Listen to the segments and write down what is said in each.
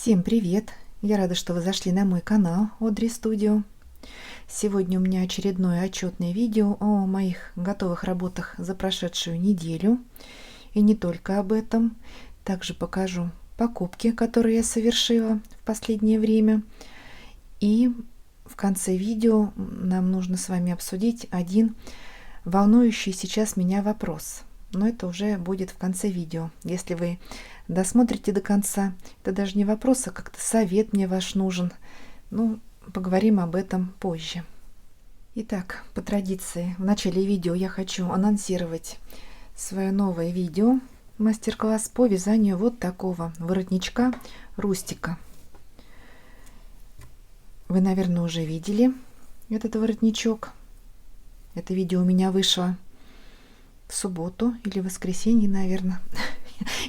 Всем привет! Я рада, что вы зашли на мой канал Audrey Studio. Сегодня у меня очередное отчетное видео о моих готовых работах за прошедшую неделю. И не только об этом. Также покажу покупки, которые я совершила в последнее время. И в конце видео нам нужно с вами обсудить один волнующий сейчас меня вопрос. Но это уже будет в конце видео. Если вы досмотрите до конца, это даже не вопрос, а как-то совет мне ваш нужен. Ну, поговорим об этом позже. Итак, по традиции, в начале видео я хочу анонсировать свое новое видео, мастер-класс по вязанию вот такого воротничка Рустика. Вы, наверное, уже видели этот воротничок. Это видео у меня вышло в субботу или воскресенье, наверное.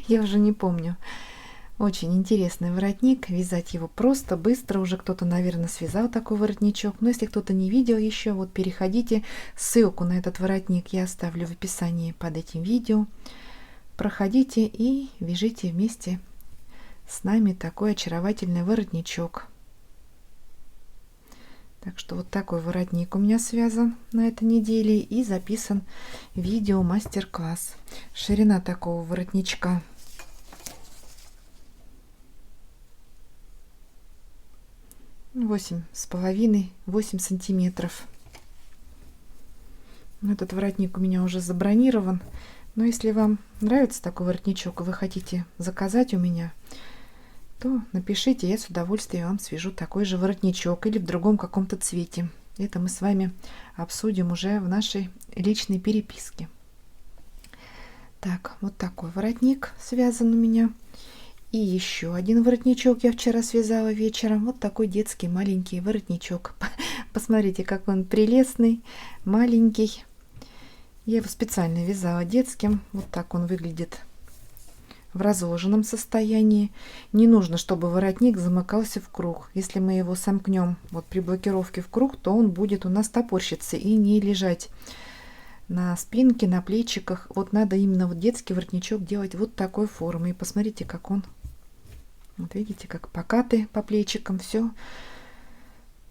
Я уже не помню. Очень интересный воротник. Вязать его просто, быстро. Уже кто-то, наверное, связал такой воротничок. Но если кто-то не видел еще, вот переходите. Ссылку на этот воротник я оставлю в описании под этим видео. Проходите и вяжите вместе с нами такой очаровательный воротничок. Так что вот такой воротник у меня связан на этой неделе и записан видео мастер-класс. Ширина такого воротничка 8,5-8 сантиметров. Этот воротник у меня уже забронирован. Но если вам нравится такой воротничок и вы хотите заказать у меня, то напишите, я с удовольствием вам свяжу такой же воротничок или в другом каком-то цвете. Это мы с вами обсудим уже в нашей личной переписке. Так, вот такой воротник связан у меня. И еще один воротничок я вчера связала вечером. Вот такой детский маленький воротничок. Посмотрите, как он прелестный, маленький. Я его специально вязала детским. Вот так он выглядит в разложенном состоянии. Не нужно, чтобы воротник замыкался в круг. Если мы его сомкнем вот при блокировке в круг, то он будет у нас топорщиться и не лежать на спинке, на плечиках. Вот надо именно вот детский воротничок делать вот такой формы. И посмотрите, как он. Вот видите, как покатый по плечикам. Все.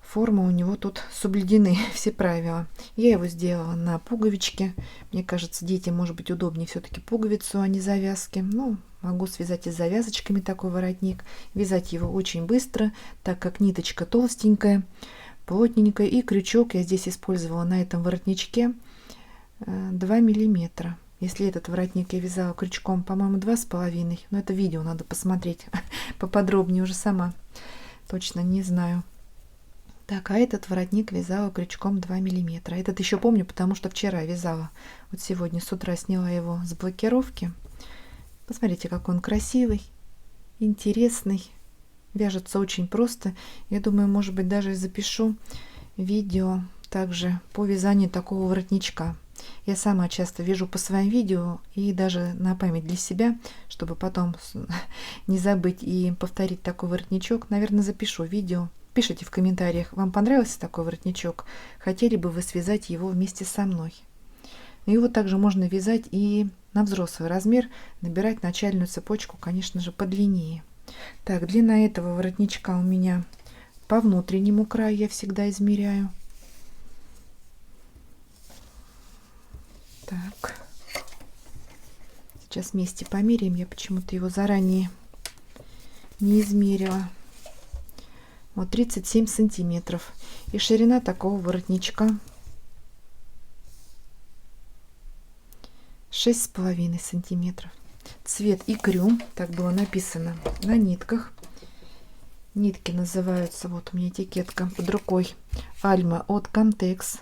Формы у него тут соблюдены, все правила. Я его сделала на пуговичке. Мне кажется, детям может быть удобнее все-таки пуговицу, а не завязки. Ну, могу связать и с завязочками такой воротник. Вязать его очень быстро, так как ниточка толстенькая, плотненькая. И крючок я здесь использовала на этом воротничке 2 миллиметра. Если этот воротник я вязала крючком, по-моему, 2,5. Но это видео надо посмотреть поподробнее уже сама. Точно не знаю. Так, а этот воротник вязала крючком 2 миллиметра. Этот еще помню, потому что вчера вязала. Вот сегодня с утра сняла его с блокировки. Посмотрите, как он красивый, интересный. Вяжется очень просто. Я думаю, может быть, даже запишу видео также по вязанию такого воротничка. Я сама часто вяжу по своим видео и даже на память для себя, чтобы потом не забыть и повторить такой воротничок. Наверное, запишу видео. Пишите в комментариях, вам понравился такой воротничок, хотели бы вы связать его вместе со мной. Его также можно вязать и на взрослый размер, набирать начальную цепочку, конечно же, подлиннее. Так, длина этого воротничка у меня по внутреннему краю я всегда измеряю. Так, сейчас вместе померяем, я почему-то его заранее не измерила. Вот 37 сантиметров. И ширина такого воротничка 6,5 сантиметров. Цвет икрю, так было написано на нитках. Нитки называются, вот у меня этикетка под рукой, Альма от Камтекс.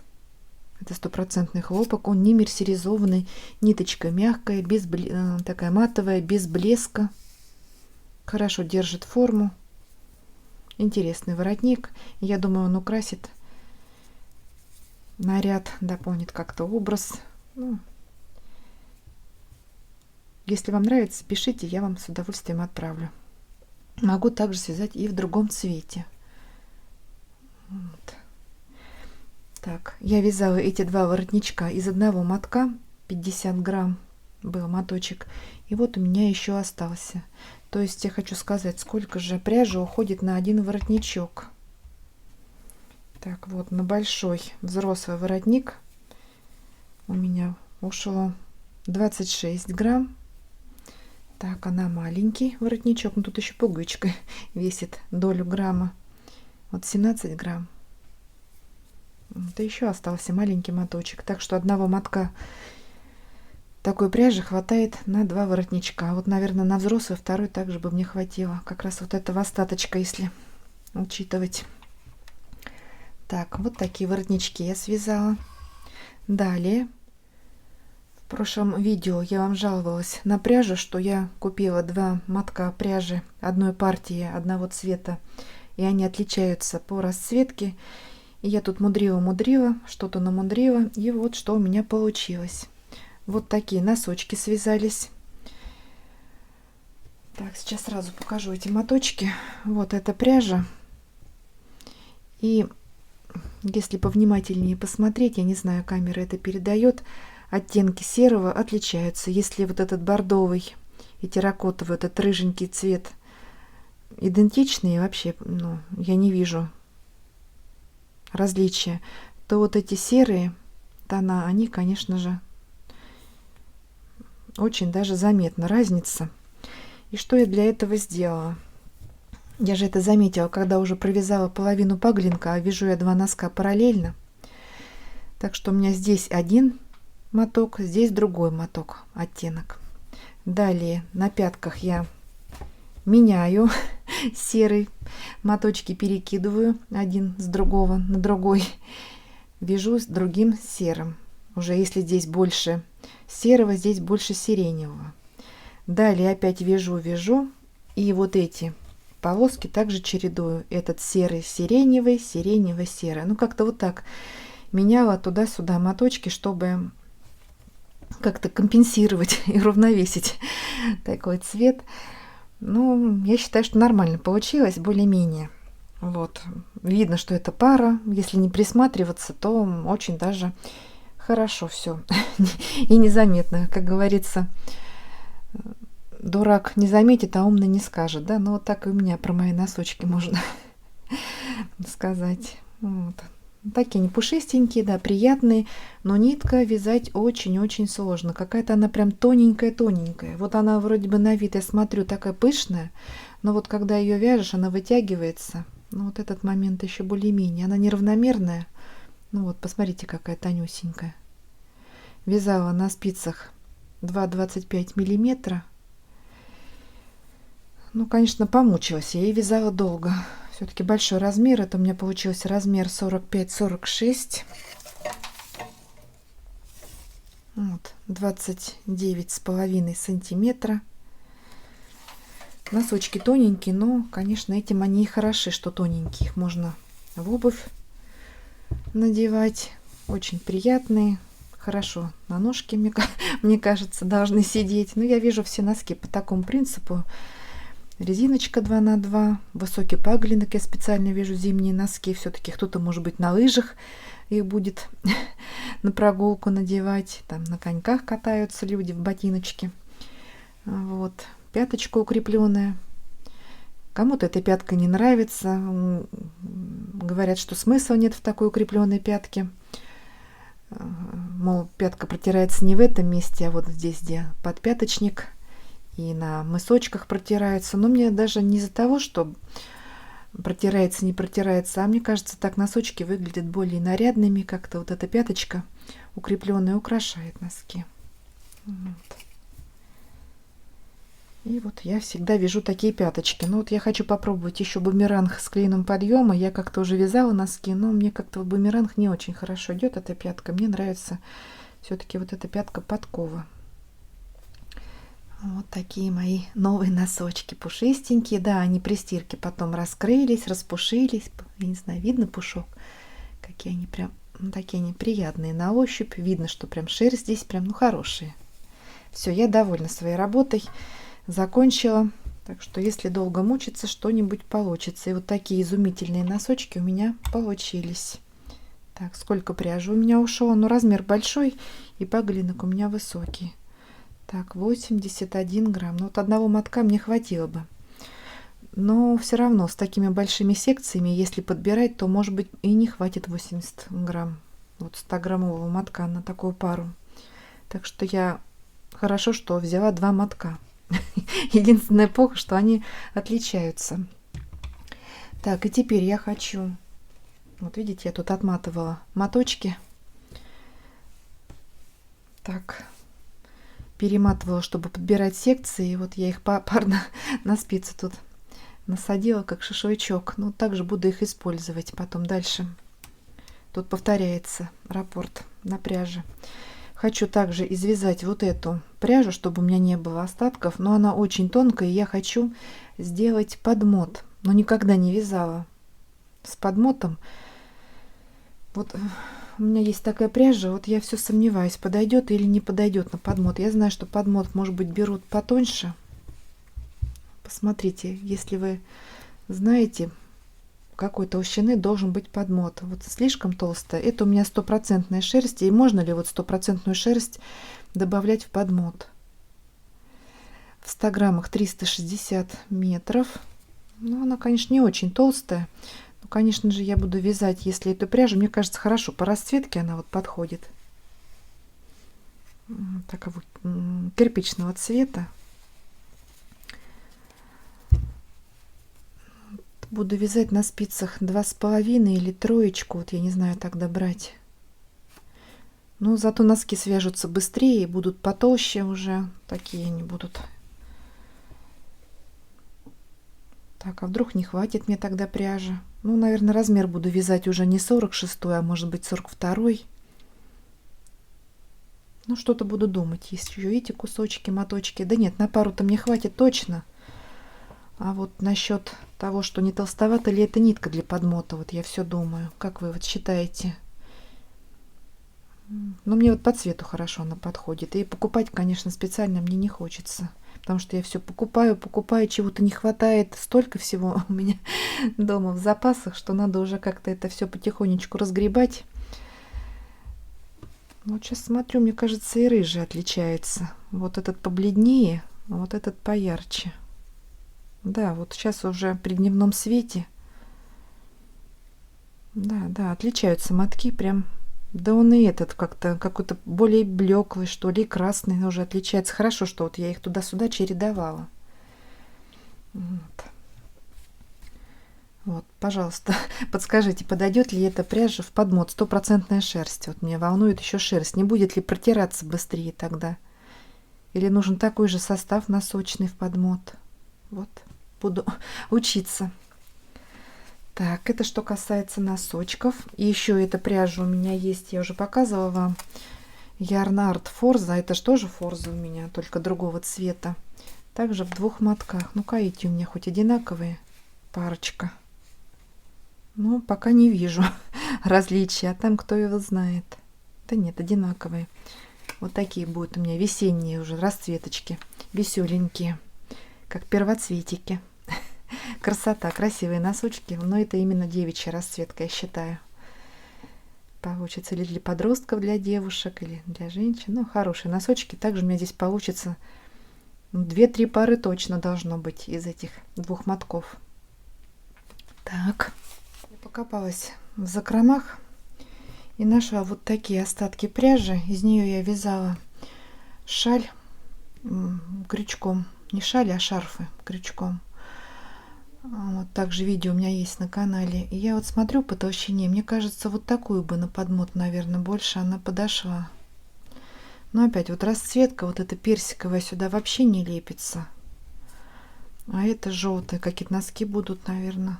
Это стопроцентный хлопок, он не мерсеризованный, ниточка мягкая, без такая матовая, без блеска. Хорошо держит форму. Интересный воротник. Я думаю, он украсит наряд, дополнит как-то образ. Ну, если вам нравится, пишите, я вам с удовольствием отправлю. Могу также связать и в другом цвете. Вот. Так, я вязала эти два воротничка из одного мотка, 50 грамм был моточек. И вот у меня еще остался. То есть я хочу сказать, сколько же пряжи уходит на один воротничок. Так, вот на большой взрослый воротник у меня ушло 26 грамм. Так, она маленький воротничок, но тут еще пуговичка весит долю грамма. Вот 17 грамм. Это еще остался маленький моточек. Так что одного мотка такой пряжи хватает на 2 воротничка. Вот, наверное, на взрослый второй также бы мне хватило. Как раз вот этого остаточка, если учитывать. Так, вот такие воротнички я связала. Далее. В прошлом видео я вам жаловалась на пряжу, что я купила 2 мотка пряжи одной партии, одного цвета. И они отличаются по расцветке. И я тут мудрила, что-то намудрила. И вот что у меня получилось. Вот такие носочки связались. Так, сейчас сразу покажу эти моточки. Вот эта пряжа. И если повнимательнее посмотреть, я не знаю, камера это передает, оттенки серого отличаются. Если вот этот бордовый и терракотовый, этот рыженький цвет идентичные, вообще, ну, я не вижу различия, то вот эти серые тона, они, конечно же, очень даже заметна разница. И что я для этого сделала? Я же это заметила, когда уже провязала половину паглинка, а вяжу я 2 носка параллельно. Так что у меня здесь один моток, здесь другой моток, оттенок. Далее на пятках я меняю серый, моточки перекидываю один с другого на другой, вяжу с другим серым. Уже если здесь больше серого, здесь больше сиреневого. Далее опять вяжу, и вот эти полоски также чередую. Этот серый, сиреневый, сиреневый, серый. Ну, как-то вот так меняла туда-сюда моточки, чтобы как-то компенсировать и равновесить такой цвет. Ну, я считаю, что нормально получилось, более-менее. Вот. Видно, что это пара. Если не присматриваться, то очень даже хорошо все. И незаметно. Как говорится, дурак не заметит, а умный не скажет. Да? Ну, вот так и у меня про мои носочки можно сказать. Вот. Такие они пушистенькие, да, приятные, но нитка вязать очень-очень сложно. Какая-то она прям тоненькая-тоненькая. Вот она вроде бы на вид, я смотрю, такая пышная, но вот когда ее вяжешь, она вытягивается. Ну, вот этот момент еще более-менее. Она неравномерная. Ну вот, посмотрите, какая тонюсенькая. Вязала на спицах 2,25 миллиметра. Ну, конечно, помучилась. Я и вязала долго. Все-таки большой размер. Это у меня получился размер 45-46. Вот, 29,5 сантиметра. Носочки тоненькие, но, конечно, этим они и хороши, что тоненькие. Их можно в обувь надевать. Очень приятные. Хорошо на ножке, мне кажется, должны сидеть. Но я вижу все носки по такому принципу. Резиночка 2 на 2, высокий паглинок, я специально вяжу зимние носки, все-таки кто-то, может быть, на лыжах их будет на прогулку надевать, там на коньках катаются люди в ботиночке. Вот, пяточка укрепленная. Кому-то эта пятка не нравится, говорят, что смысла нет в такой укрепленной пятке. Мол, пятка протирается не в этом месте, а вот здесь, где подпяточник. И на мысочках протирается. Но мне даже не из-за того, что протирается, не протирается, а мне кажется, так носочки выглядят более нарядными. Как-то вот эта пяточка укрепленная украшает носки. Вот. И вот я всегда вяжу такие пяточки. Но вот я хочу попробовать еще бумеранг с клином подъема. Я как-то уже вязала носки, но мне как-то в бумеранг не очень хорошо идет эта пятка. Мне нравится все-таки вот эта пятка подкова. Вот такие мои новые носочки, пушистенькие. Да, они при стирке потом раскрылись, распушились. Я не знаю, видно пушок? Какие они прям, ну, такие они приятные на ощупь. Видно, что прям шерсть здесь прям, ну, хорошие. Все, я довольна своей работой. Закончила. Так что, если долго мучиться, что-нибудь получится. И вот такие изумительные носочки у меня получились. Так, сколько пряжи у меня ушло? Ну, размер большой, и паглинок у меня высокий. Так, 81 грамм. Ну, вот одного мотка мне хватило бы. Но все равно с такими большими секциями, если подбирать, то, может быть, и не хватит 80 грамм. Вот 100-граммового мотка на такую пару. Так что я хорошо, что взяла 2 мотка. Единственное плохо, что они отличаются. Так, и теперь я хочу... Вот видите, я тут отматывала моточки. Так, перематывала, чтобы подбирать секции. И вот я их попарно на спицы тут насадила, как шашлычок. Ну, также буду их использовать потом дальше. Тут повторяется раппорт на пряже. Хочу также извязать вот эту пряжу, чтобы у меня не было остатков. Но она очень тонкая, и я хочу сделать подмот. Но никогда не вязала с подмотом. Вот у меня есть такая пряжа, вот я все сомневаюсь, подойдет или не подойдет на подмот. Я знаю, что подмот, может быть, берут потоньше. Посмотрите, если вы знаете, какой толщины должен быть подмот. Вот слишком толстая. Это у меня 100% шерсть. И можно ли вот 100% шерсть добавлять в подмот? В 100 граммах 360 метров. Ну, она, конечно, не очень толстая. Ну, конечно же, я буду вязать, если эту пряжу, мне кажется, хорошо по расцветке она вот подходит. Такого кирпичного цвета. Буду вязать на спицах 2,5 или 3, вот я не знаю тогда брать. Но зато носки свяжутся быстрее и будут потолще уже. Такие они будут. Так, а вдруг не хватит мне тогда пряжи? Ну, наверное, размер буду вязать уже не 46, а может быть 42. Ну, что-то буду думать. Есть еще эти кусочки, моточки. Да нет, на пару-то мне хватит точно. А вот насчет того, что не толстовата ли эта нитка для подмота, вот я все думаю. Как вы вот считаете? Ну, мне вот по цвету хорошо она подходит. И покупать, конечно, специально мне не хочется. Потому что я все покупаю, чего-то не хватает. Столько всего у меня дома в запасах, что надо уже как-то это все потихонечку разгребать. Вот сейчас смотрю, мне кажется, и рыжий отличается. Вот этот побледнее, а вот этот поярче. Да, вот сейчас уже при дневном свете. Да, отличаются мотки прям. Да он и этот как-то какой-то более блеклый, что ли, красный уже отличается. Хорошо, что вот я их туда-сюда чередовала. Вот, пожалуйста, подскажите, подойдет ли эта пряжа в подмот? 100% шерсть. Вот меня волнует еще шерсть. Не будет ли протираться быстрее тогда? Или нужен такой же состав носочный в подмот? Вот, буду учиться. Так, это что касается носочков. И еще эта пряжа у меня есть, я уже показывала вам. Ярнард Форза. Это же тоже Форза у меня, только другого цвета. Также в 2 мотках. Ну-ка, эти у меня хоть одинаковые. Парочка. Ну, пока не вижу различия. А там кто его знает. Да нет, одинаковые. Вот такие будут у меня весенние уже расцветочки. Веселенькие. Как первоцветики. Красота, красивые носочки, но это именно девичья расцветка, я считаю. Получится ли для подростков, для девушек или для женщин. Ну, хорошие носочки. Также у меня здесь получится 2-3 пары точно должно быть из этих 2 мотков. Так, я покопалась в закромах и нашла вот такие остатки пряжи. Из нее я вязала шаль крючком. Не шаль, а шарфы крючком. Вот также видео у меня есть на канале. И я вот смотрю по толщине. Мне кажется, вот такую бы на подмот, наверное, больше она подошла. Но опять вот расцветка, вот эта персиковая сюда вообще не лепится. А это желтые, какие-то носки будут, наверное,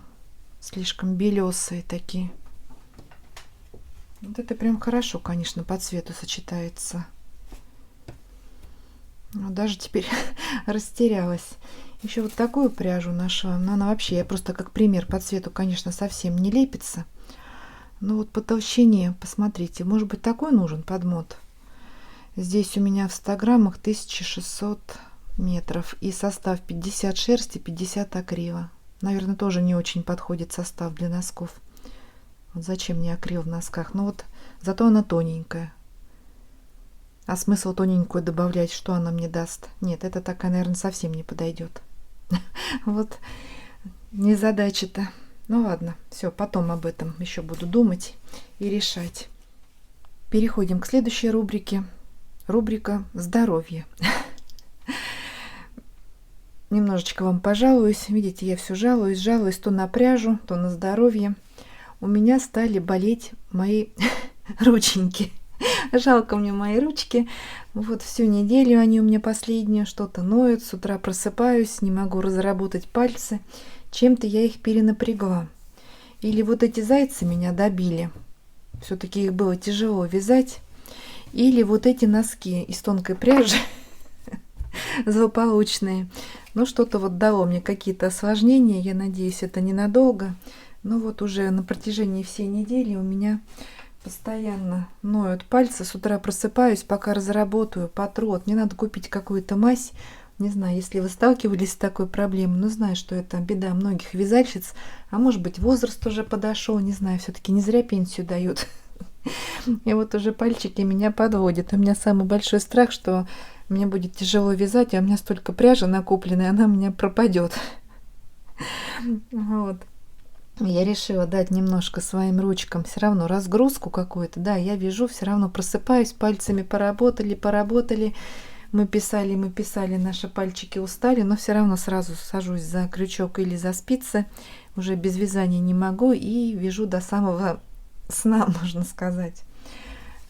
слишком белесые такие. Вот это прям хорошо, конечно, по цвету сочетается. Но даже теперь растерялась. Еще вот такую пряжу нашла. Но она вообще, я просто как пример, по цвету, конечно, совсем не лепится. Но вот по толщине, посмотрите, может быть, такой нужен подмот. Здесь у меня в 100 граммах 1600 метров. И состав 50 шерсти, 50 акрила. Наверное, тоже не очень подходит состав для носков. Вот зачем мне акрил в носках? Ну вот, зато она тоненькая. А смысл тоненькую добавлять, что она мне даст? Нет, это такая, наверное, совсем не подойдет. Вот незадача-то. Ну ладно, все, потом об этом еще буду думать и решать. Переходим к следующей рубрике. Рубрика «Здоровье». Немножечко вам пожалуюсь. Видите, я все жалуюсь то на пряжу, то на здоровье. У меня стали болеть мои рученьки. Жалко мне мои ручки. Вот всю неделю они у меня последние что-то ноют. С утра просыпаюсь, не могу разработать пальцы. Чем-то я их перенапрягла. Или вот эти зайцы меня добили. Все-таки их было тяжело вязать. Или вот эти носки из тонкой пряжи злополучные. Ну, что-то вот дало мне какие-то осложнения. Я надеюсь, это ненадолго. Но вот уже на протяжении всей недели у меня постоянно ноют пальцы. С утра просыпаюсь, пока разработаю, потру. Вот мне надо купить какую-то мазь. Не знаю, если вы сталкивались с такой проблемой, но знаю, что это беда многих вязальщиц. А может быть, возраст уже подошел, не знаю, все-таки не зря пенсию дают. И вот уже пальчики меня подводят. У меня самый большой страх, что мне будет тяжело вязать, а у меня столько пряжи накопленной, она у меня пропадет. Вот. Я решила дать немножко своим ручкам все равно разгрузку какую-то. Да, я вяжу, все равно просыпаюсь, пальцами поработали. Мы писали, наши пальчики устали, но все равно сразу сажусь за крючок или за спицы. Уже без вязания не могу и вяжу до самого сна, можно сказать.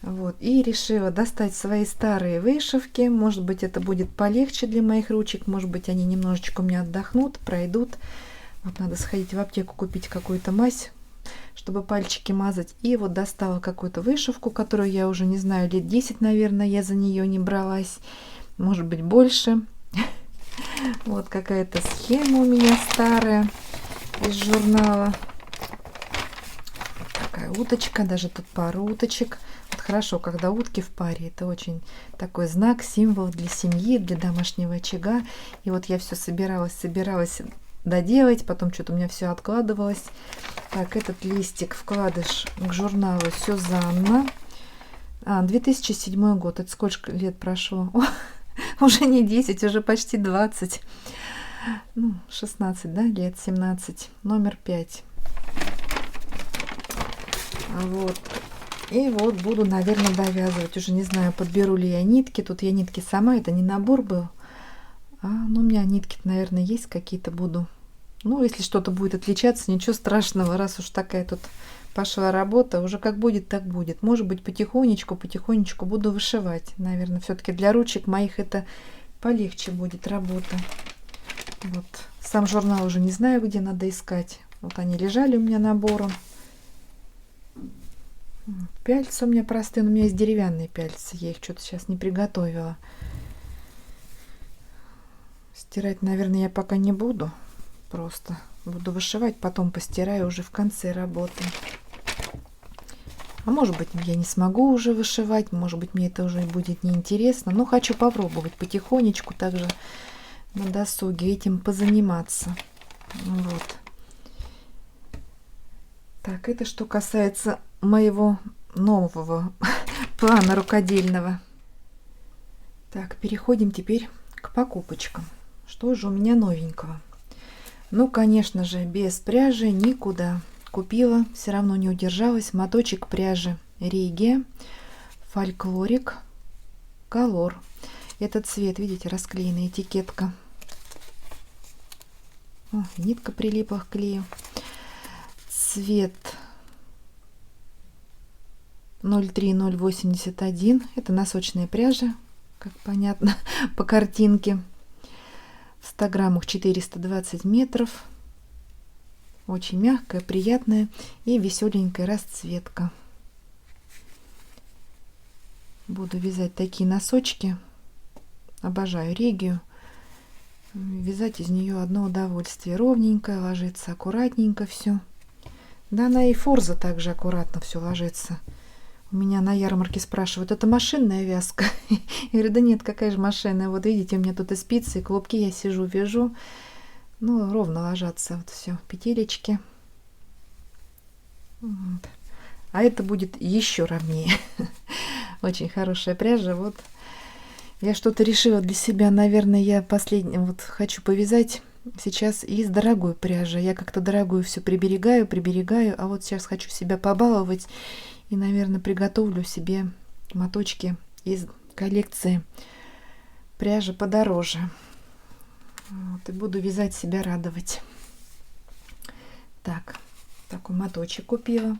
Вот. И решила достать свои старые вышивки. Может быть, это будет полегче для моих ручек. Может быть, они немножечко у меня отдохнут, пройдут. Вот надо сходить в аптеку, купить какую-то мазь, чтобы пальчики мазать. И вот достала какую-то вышивку, которую я уже, не знаю, лет 10, наверное, я за нее не бралась. Может быть, больше. Вот какая-то схема у меня старая из журнала. Такая уточка, даже тут пару уточек. Вот хорошо, когда утки в паре, это очень такой знак, символ для семьи, для домашнего очага. И вот я все собиралась доделать, потом что-то у меня все откладывалось. Так, этот листик, вкладыш к журналу Сюзанна. 2007 год, это сколько лет прошло? Уже не 10, уже почти 20. Ну, 16, да, лет 17. Номер 5. Вот. И вот буду, наверное, довязывать. Уже не знаю, подберу ли я нитки. Тут я нитки сама, это не набор был. Ну, у меня нитки, наверное, есть какие-то, буду. Ну, если что-то будет отличаться, ничего страшного. Раз уж такая тут пошла работа, уже как будет, так будет. Может быть, потихонечку буду вышивать. Наверное, все-таки для ручек моих это полегче будет работа. Вот. Сам журнал уже не знаю, где надо искать. Вот они лежали у меня набором. Пяльцы у меня простые, но у меня есть деревянные пяльцы. Я их что-то сейчас не приготовила. Стирать, наверное, я пока не буду. Просто буду вышивать, потом постираю уже в конце работы. А может быть, я не смогу уже вышивать, может быть, мне это уже будет неинтересно. Но хочу попробовать потихонечку также на досуге этим позаниматься. Вот. Так, это что касается моего нового плана рукодельного. Так, переходим теперь к покупочкам. Что же у меня новенького? Ну, конечно же, без пряжи никуда. Купила, все равно не удержалась, моточек пряжи Риге Фольклорик Колор. Этот цвет, видите, расклеенная этикетка. О, нитка прилипла к клею. Цвет 03081. Это носочная пряжа, как понятно по картинке. В 100 граммах 420 метров. Очень мягкая, приятная и веселенькая расцветка. Буду вязать такие носочки. Обожаю Ригию. Вязать из нее одно удовольствие. Ровненько ложится, аккуратненько все. Да, она и форза также аккуратно все ложится. У меня на ярмарке спрашивают, это машинная вязка? Я говорю, да нет, какая же машинная. Вот видите, у меня тут и спицы, и клубки, я сижу, вяжу. Ну, ровно ложатся вот все, петелечки. Вот. А это будет еще ровнее. Очень хорошая пряжа. Вот я что-то решила для себя. Наверное, я последний вот хочу повязать сейчас из дорогой пряжи. Я как-то дорогую все приберегаю, а вот сейчас хочу себя побаловать и, наверное, приготовлю себе моточки из коллекции пряжи подороже. Вот, и буду вязать, себя радовать. Так, такой моточек купила.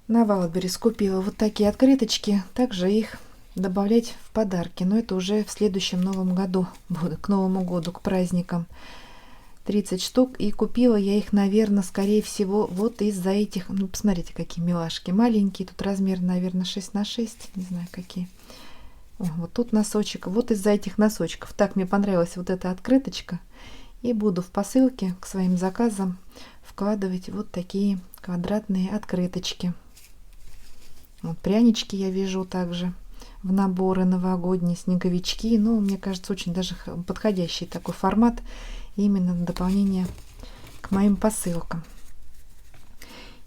На Wildberries купила вот такие открыточки. Также их добавлять в подарки. Но это уже в следующем новом году буду, к Новому году, к праздникам. 30 штук. И купила я их, наверное, скорее всего, вот из-за этих. Ну, посмотрите, какие милашки. Маленькие. Тут размер, наверное, 6 на 6. Не знаю, какие. О, вот тут носочек. Вот из-за этих носочков. Так мне понравилась вот эта открыточка. И буду в посылке к своим заказам вкладывать вот такие квадратные открыточки. Вот прянички я вяжу также в наборы новогодние, снеговички. Ну, мне кажется, очень даже подходящий такой формат именно на дополнение к моим посылкам.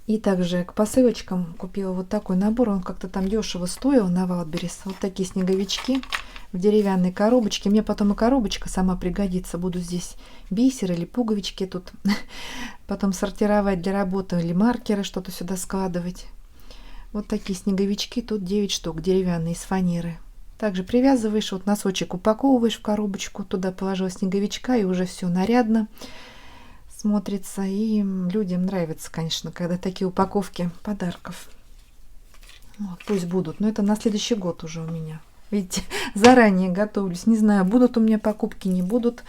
И также к посылочкам купила вот такой набор. Он как-то там дешево стоил на Wildberries. Вот такие снеговички в деревянной коробочке. Мне потом и коробочка сама пригодится. Буду здесь бисер или пуговички тут потом сортировать для работы, или маркеры что-то сюда складывать. Вот такие снеговички. Тут 9 штук деревянные из фанеры. Также привязываешь, вот носочек упаковываешь в коробочку. Туда положила снеговичка, и уже все нарядно смотрится. И людям нравится, конечно, когда такие упаковки подарков. Вот, пусть будут. Но это на следующий год уже у меня. Видите, заранее готовлюсь. Не знаю, будут у меня покупки, не будут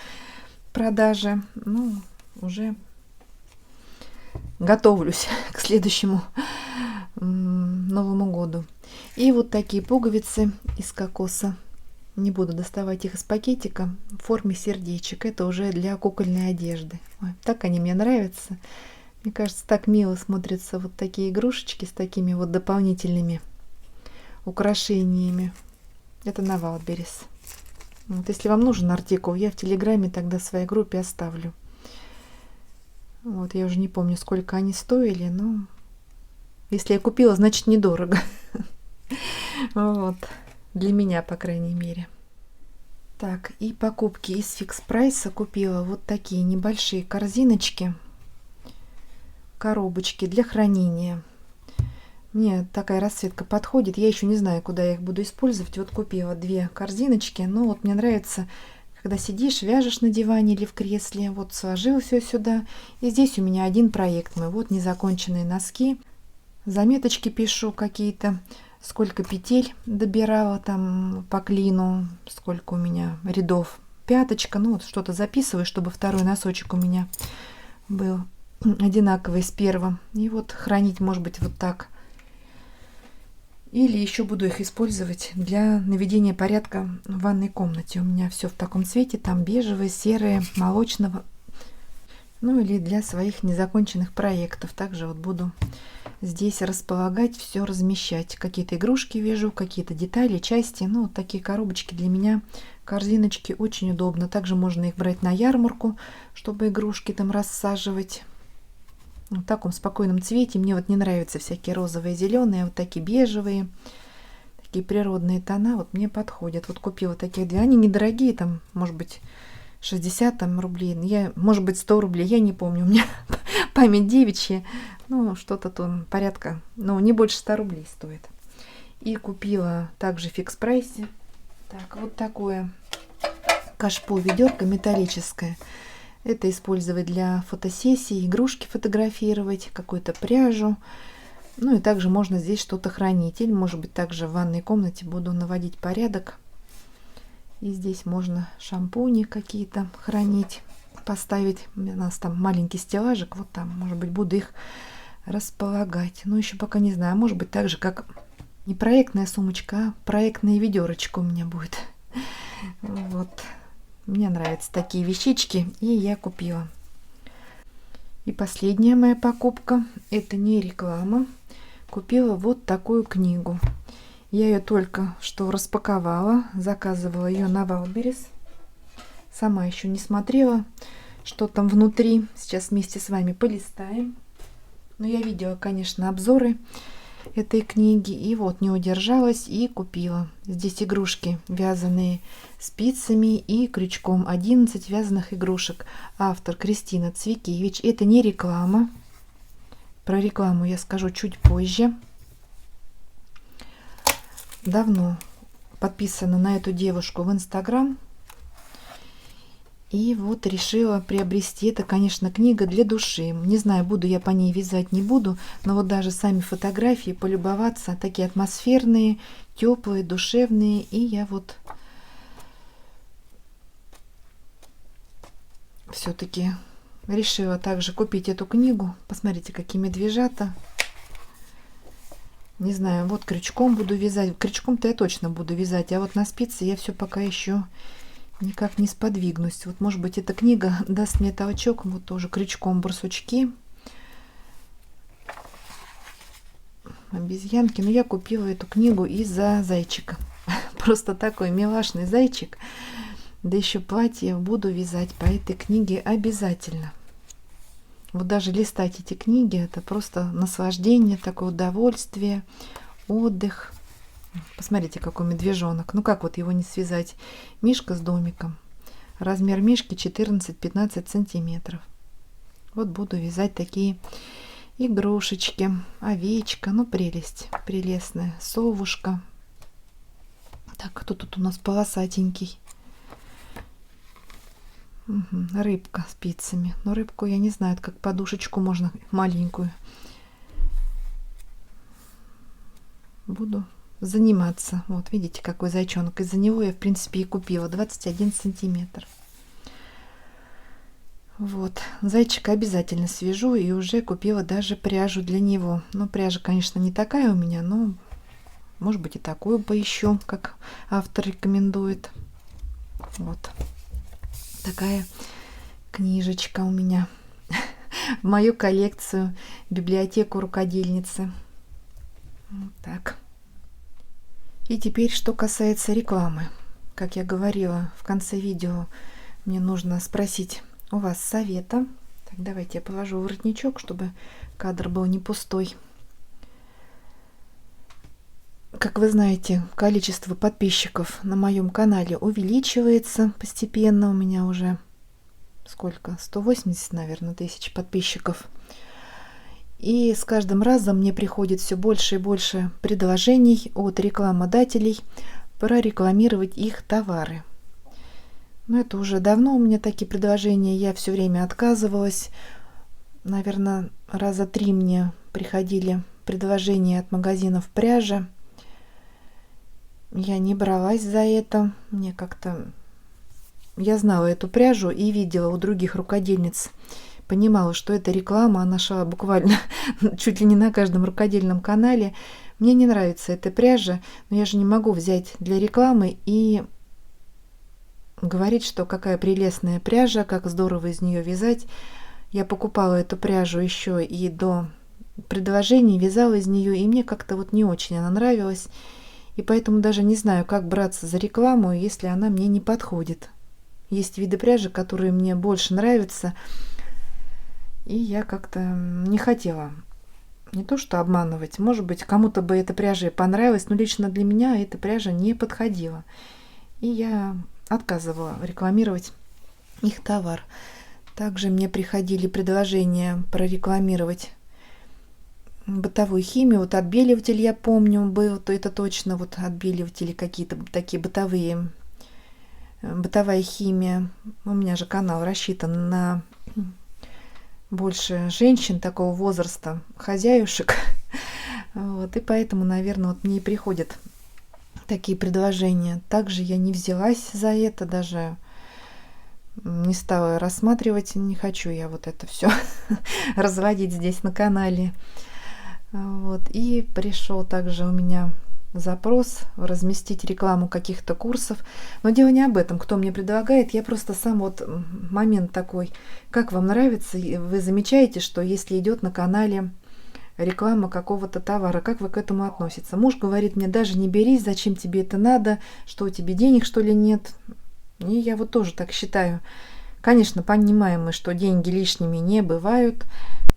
продажи. Ну, уже готовлюсь к следующему Новому году. И вот такие пуговицы из кокоса. Не буду доставать их из пакетика, в форме сердечек. Это уже для кукольной одежды. Ой, так они мне нравятся. Мне кажется, так мило смотрятся вот такие игрушечки с такими вот дополнительными украшениями. Это на Wildberries. Вот, если вам нужен артикул, я в Телеграме тогда в своей группе оставлю. Вот, я уже не помню, сколько они стоили, но если я купила, значит недорого. Вот. Для меня, по крайней мере. Так, и покупки из Фикс Прайса купила вот такие небольшие корзиночки, коробочки для хранения. Мне такая расцветка подходит. Я еще не знаю, куда я их буду использовать. Вот купила 2 корзиночки. Но вот мне нравится, когда сидишь, вяжешь на диване или в кресле. Вот сложил все сюда. И здесь у меня один проект мой. Вот незаконченные носки. Заметочки пишу какие-то. Сколько петель добирала там по клину. Сколько у меня рядов. Пяточка. Ну вот что-то записываю, чтобы второй носочек у меня был одинаковый с первым. И вот хранить, может быть, вот так. Или еще буду их использовать для наведения порядка в ванной комнате. У меня все в таком цвете, там бежевые, серые, молочного. Ну или для своих незаконченных проектов. Также вот буду здесь располагать, все размещать. Какие-то игрушки вяжу, какие-то детали, части. Ну вот такие коробочки для меня, корзиночки, очень удобно. Также можно их брать на ярмарку, чтобы игрушки там рассаживать. В таком спокойном цвете. Мне вот не нравятся всякие розовые, зеленые, вот такие бежевые, такие природные тона. Вот мне подходят. Вот купила таких 2. Они недорогие, там, может быть, 60 там, рублей. Я, может быть, 100 рублей. Я не помню. У меня память девичья. Ну, что-то там порядка. Ну, не больше 100 рублей стоит. И купила также в Фикс Прайсе. Так, вот такое кашпо ведерко металлическое. Это использовать для фотосессий, игрушки фотографировать, какую-то пряжу. Ну и также можно здесь что-то хранить. Или, может быть, также в ванной комнате буду наводить порядок. И здесь можно шампуни какие-то хранить, поставить. У нас там маленький стеллажик, вот там, может быть, буду их располагать. Но еще пока не знаю. Может быть, так же, как не проектная сумочка, а проектная ведерочка у меня будет. Вот. Мне нравятся такие вещички, и я купила. И последняя моя покупка, это не реклама. Купила вот такую книгу. Я ее только что распаковала, заказывала ее на Wildberries. Сама еще не смотрела, что там внутри. Сейчас вместе с вами полистаем. Но я видела, конечно, обзоры. этой книги. И вот не удержалась и купила. Здесь игрушки, вязаные спицами и крючком. 11 вязаных игрушек. Автор Кристина Цвикевич. Это не реклама. Про рекламу я скажу чуть позже. Давно подписана на эту девушку в Инстаграм. И вот решила приобрести. Это, конечно, книга для души. Не знаю, буду я по ней вязать, не буду. Но вот даже сами фотографии полюбоваться. Такие атмосферные, теплые, душевные. И я вот все-таки решила также купить эту книгу. Посмотрите, какие медвежата. Не знаю, вот крючком буду вязать. Крючком-то я точно буду вязать. А вот на спице я все пока еще никак не сподвигнусь. Вот, может быть, эта книга даст мне толчок. Вот тоже крючком барсучки, обезьянки. Но я купила эту книгу из-за зайчика. Просто такой милашный зайчик. Да еще платье буду вязать по этой книге обязательно. Вот даже листать эти книги, это просто наслаждение, такое удовольствие, отдых. Посмотрите, какой медвежонок. Ну как вот его не связать? Мишка с домиком. Размер мишки 14-15 сантиметров. Вот буду вязать такие игрушечки. Овечка, ну прелесть, прелестная. Совушка. Так, кто тут у нас полосатенький? Угу, рыбка спицами. Но рыбку я не знаю, как подушечку можно маленькую. Буду заниматься. Вот видите, какой зайчонок. Из-за него я в принципе и купила 21 сантиметр. Вот, зайчика обязательно свяжу и уже купила даже пряжу для него. Ну, пряжа, конечно, не такая у меня, но может быть и такую поищу, как автор рекомендует. Вот такая книжечка у меня в мою коллекцию, библиотеку рукодельницы. Вот так. И теперь, что касается рекламы. Как я говорила в конце видео, мне нужно спросить у вас совета. Так, давайте я положу воротничок, чтобы кадр был не пустой. Как вы знаете, количество подписчиков на моем канале увеличивается постепенно. У меня уже сколько? 180, наверное, тысяч подписчиков. И с каждым разом мне приходит все больше и больше предложений от рекламодателей прорекламировать их товары. Но это уже давно у меня такие предложения, я все время отказывалась. Наверное, раза 3 мне приходили предложения от магазинов пряжи. Я не бралась за это. Мне как-то... Я знала эту пряжу и видела у других рукодельниц. Понимала, что это реклама, она шла буквально чуть ли не на каждом рукодельном канале. Мне не нравится эта пряжа, но я же не могу взять для рекламы и говорить, что какая прелестная пряжа, как здорово из нее вязать. Я покупала эту пряжу еще и до предложений, вязала из нее, и мне как-то вот не очень она нравилась. И поэтому даже не знаю, как браться за рекламу, если она мне не подходит. Есть виды пряжи, которые мне больше нравятся, и я как-то не хотела не то что обманывать, может быть, кому-то бы эта пряжа и понравилась, но лично для меня эта пряжа не подходила. И я отказывала рекламировать их товар. Также мне приходили предложения прорекламировать бытовую химию. Вот отбеливатель, я помню, был, то это точно вот отбеливатели какие-то такие бытовые, бытовая химия. У меня же канал рассчитан на больше женщин такого возраста, хозяюшек. Вот, и поэтому, наверное, вот мне и приходят такие предложения. Также я не взялась за это, даже не стала рассматривать. Не хочу я вот это все разводить здесь на канале. Вот, и пришел также у меня запрос разместить рекламу каких-то курсов. Но дело не об этом, кто мне предлагает. Я просто сам вот момент такой, как вам нравится, вы замечаете, что если идет на канале реклама какого-то товара, как вы к этому относитесь? Муж говорит мне, даже не берись, зачем тебе это надо, что у тебя денег что ли нет? И я вот тоже так считаю. Конечно, понимаем мы, что деньги лишними не бывают.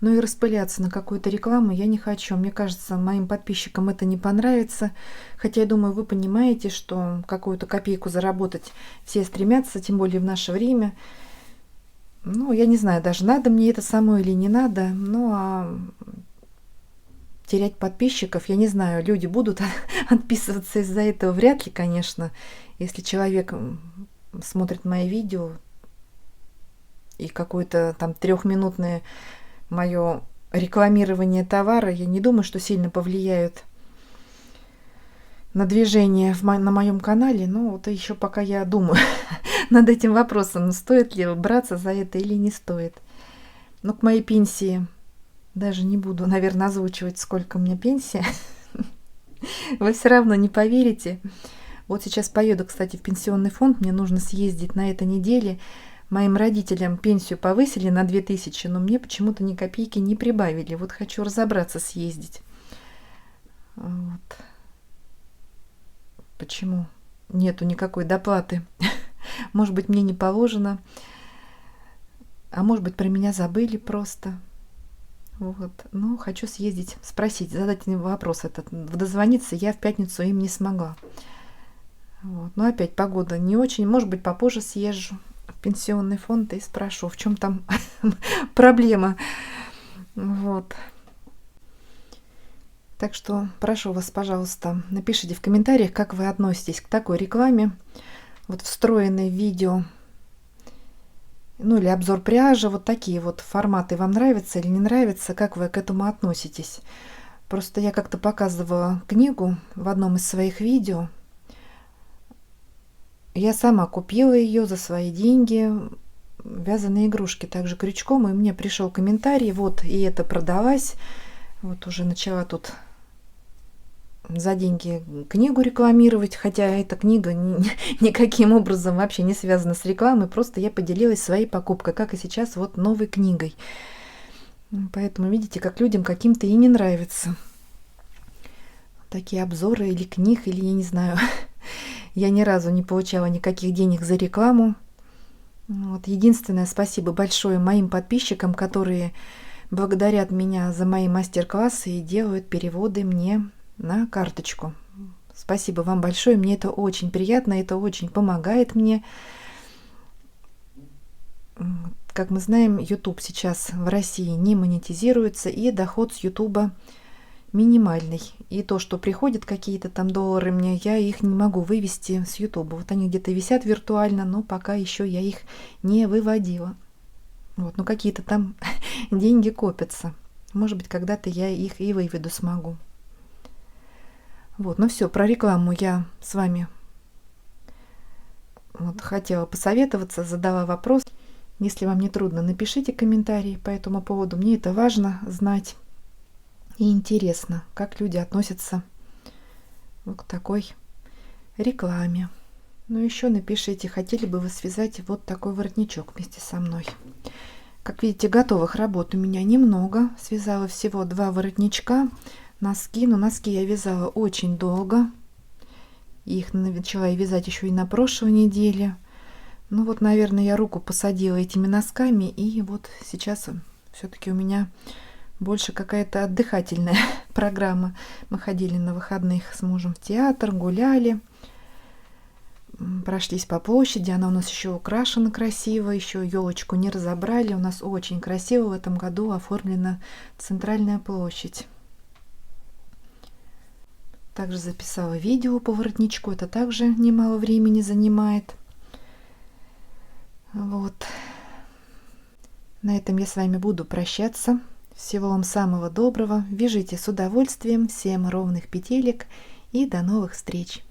Ну и распыляться на какую-то рекламу я не хочу. Мне кажется, моим подписчикам это не понравится. Хотя я думаю, вы понимаете, что какую-то копейку заработать все стремятся, тем более в наше время. Ну, я не знаю, даже надо мне это самое или не надо. Ну, а терять подписчиков, я не знаю, люди будут отписываться из-за этого, вряд ли, конечно. Если человек смотрит мои видео и какое-то там 3-минутное мое рекламирование товара, я не думаю, что сильно повлияют на движение на моем канале. Но вот еще пока я думаю над этим вопросом, стоит ли браться за это или не стоит. Но к моей пенсии даже не буду, наверное, озвучивать, сколько у меня пенсия. Вы все равно не поверите. Вот сейчас поеду, кстати, в пенсионный фонд. Мне нужно съездить на этой неделе. Моим родителям пенсию повысили на 2000, но мне почему-то ни копейки не прибавили. Вот хочу разобраться, съездить. Вот. Почему нету никакой доплаты? Может быть, мне не положено. А может быть, про меня забыли просто. Вот. Ну, хочу съездить, спросить, задать им вопрос этот. Дозвониться я в пятницу им не смогла. Вот. Но опять погода не очень. Может быть, попозже съезжу в пенсионный фонд и спрошу, в чем там проблема. Вот. Так что прошу вас, пожалуйста, напишите в комментариях, как вы относитесь к такой рекламе. Вот встроенные видео, ну или обзор пряжи, вот такие вот форматы вам нравятся или не нравятся, как вы к этому относитесь. Просто я как-то показывала книгу в одном из своих видео. Я сама купила ее за свои деньги, вязаные игрушки, также крючком, и мне пришел комментарий, вот, и это продалась. Вот уже начала тут за деньги книгу рекламировать, хотя эта книга никаким образом вообще не связана с рекламой, просто я поделилась своей покупкой, как и сейчас вот новой книгой. Поэтому видите, как людям каким-то и не нравится такие обзоры или книг, или я не знаю. Я ни разу не получала никаких денег за рекламу. Вот. Единственное, спасибо большое моим подписчикам, которые благодарят меня за мои мастер-классы и делают переводы мне на карточку. Спасибо вам большое, мне это очень приятно, это очень помогает мне. Как мы знаем, YouTube сейчас в России не монетизируется, и доход с YouTube минимальный. И то, что приходят какие-то там доллары мне, я их не могу вывести с YouTube. Вот они где-то висят виртуально, но пока еще я их не выводила. Вот, но какие-то там деньги копятся. Может быть, когда-то я их и выведу смогу. Вот, ну все, про рекламу я с вами вот хотела посоветоваться, задала вопрос. Если вам не трудно, напишите комментарий по этому поводу. Мне это важно знать. И интересно, как люди относятся вот к такой рекламе. Ну, еще напишите, хотели бы вы связать вот такой воротничок вместе со мной. Как видите, готовых работ у меня немного. Связала всего 2 воротничка, носки. Но носки я вязала очень долго. Их начала я вязать еще и на прошлой неделе. Ну вот, наверное, я руку посадила этими носками. И вот сейчас все-таки у меня больше какая-то отдыхательная программа. Мы ходили на выходных с мужем в театр, гуляли, прошлись по площади. Она у нас еще украшена красиво, еще елочку не разобрали. У нас очень красиво в этом году оформлена центральная площадь. Также записала видео по воротничку, это также немало времени занимает. Вот. На этом я с вами буду прощаться. Всего вам самого доброго. Вяжите с удовольствием. Всем ровных петелек и до новых встреч.